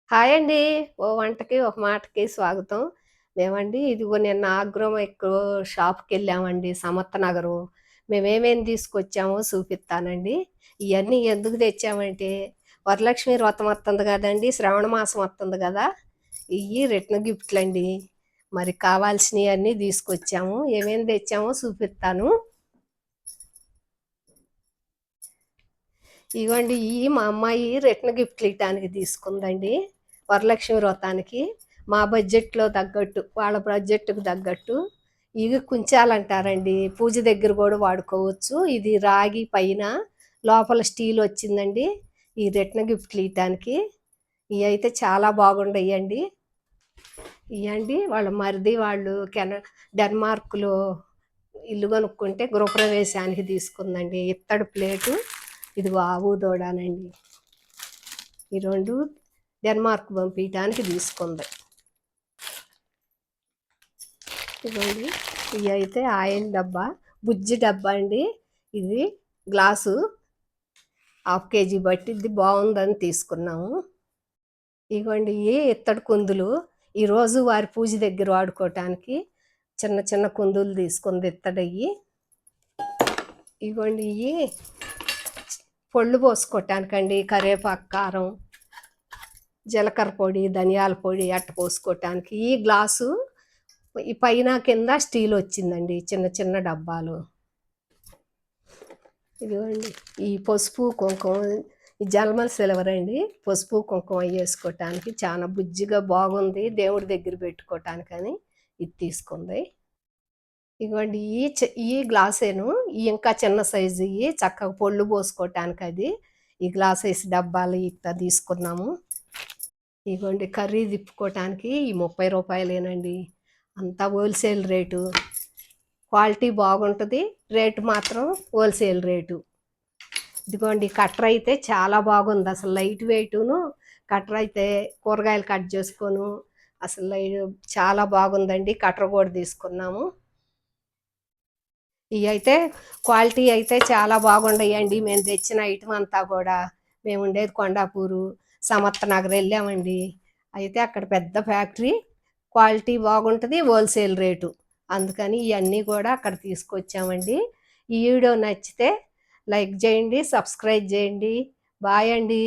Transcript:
Hi అండి. ఓ వంటకి, ఒక మాటకి స్వాగతం. మేమండి ఇదిగో నిన్న ఆగ్రోమైక్రో షాప్‌కెళ్ళామండి సమర్థ నగరు. మేమేమేమి తీసుకొచ్చామో చూపిత్తానండి. ఇయన్నీ ఎందుకు తెచ్చామంటే, వరలక్ష్మి వ్రతం వత్తంది గదండీ! శ్రావణ మాసం వత్తంది గదా! ఇయ్యి రిటర్న్ గిఫ్ట్‌లండి. మరి కావాల్సినియన్నీ తీసుకొచ్చాము. ఏమేం తెచ్చామో చూపిత్తాను. ఇగోండి ఇయి మా అమ్మాయి రిటర్న్ గిఫ్ట్లు ఇయటానికి తీసుకుందండి. వరలక్ష్మి వ్రతానికి. మా బడ్జెట్‌లో తగ్గట్టు, వాళ్ళ బడ్జెట్‌కి తగ్గట్టు. ఇవి కుంచాలంటారండి. పూజ దగ్గర గూడా వాడుకోవచ్చు. ఇది రాగి పైన, లోపల స్టీల్ వచ్చిందండి. ఈ రిటర్న్ గిఫ్ట్లు ఇయటానికి. ఇయైతే చాలా బాగుండయండి. ఇయండి వాళ్ళ మరిది వాళ్ళు డెన్మార్క్‌లో ఇల్లు కొనుక్కుంటే గృహప్రవేశానికి తీసుకుందండి. ఇత్తడి ప్లేటు, ఇదిగో ఆవు దూడనండి. ఈ 2 డెన్మార్క్ పంపియటానికి తీసుకుంది. ఇదిగోండి ఇయైతే ఆయిల్ డబ్బా, బుజ్జి డబ్బా అండి. ఇది గ్లాసు హాఫ్ కేజీ పట్టిద్ది, బావుందని తీసుకున్నాము. ఇగోండి ఇయి ఇత్తడి కుందులు. ఈ రోజువారి పూజ దగ్గర వాడుకోవటానికి చిన్న చిన్న కుందులు తీసుకుంది ఇత్తడియి. ఇగోండి ఇయి పొళ్ళు పోసుకోవటానికండి. కరివేపాకు, కారం, జీలకర్ర పొడి, ధనియాల పొడి అట్ట పోసుకోవటానికి. ఈ గ్లాసు ఈ పైన కింద స్టీల్ వచ్చిందండి, చిన్న చిన్న డబ్బాలు. ఇదిగోండి ఈ పసుపు కుంకుమ, ఈ జల్మల్ సిల్వర్ అండి. పసుపు కుంకుమ వేసుకోవటానికి చాలా బుజ్జిగా బాగుంది, దేవుడి దగ్గర పెట్టుకోవటానికని ఇది తీసుకుంది. ఇగోండి ఈ గ్లాసేను, ఈ ఇంకా చిన్న సైజు ఇవి చక్కగా పొళ్ళు పోసుకోవటానికి అది. ఈ గ్లాసెస్ డబ్బాలు ఇట్లా తీసుకున్నాము. ఇగోండి కర్రీ తిప్పుకోవటానికి ఈ 30 రూపాయలేనండి. అంతా హోల్సేల్ రేటు. క్వాలిటీ బాగుంటుంది, రేటు మాత్రం హోల్సేల్ రేటు. ఇదిగోండి కట్టర్ అయితే చాలా బాగుంది, అసలు లైట్ వెయిట్ను. కట్టర్ అయితే కూరగాయలు కట్ చేసుకోను, అసలు చాలా బాగుందండి. కట్టర్ కూడా తీసుకున్నాము. ఇవి అయితే క్వాలిటీ అయితే చాలా బాగుండయండి. మేము తెచ్చిన ఐటమ్ అంతా కూడా, మేము ఉండేది కొండాపూరు సమర్థ నగర్ వెళ్ళామండి. అయితే అక్కడ పెద్ద ఫ్యాక్టరీ, క్వాలిటీ బాగుంటుంది, హోల్సేల్ రేటు. అందుకని ఇవన్నీ కూడా అక్కడ తీసుకొచ్చామండి. ఈ వీడియో నచ్చితే లైక్ చేయండి, సబ్స్క్రైబ్ చేయండి. బాయ్ అండి.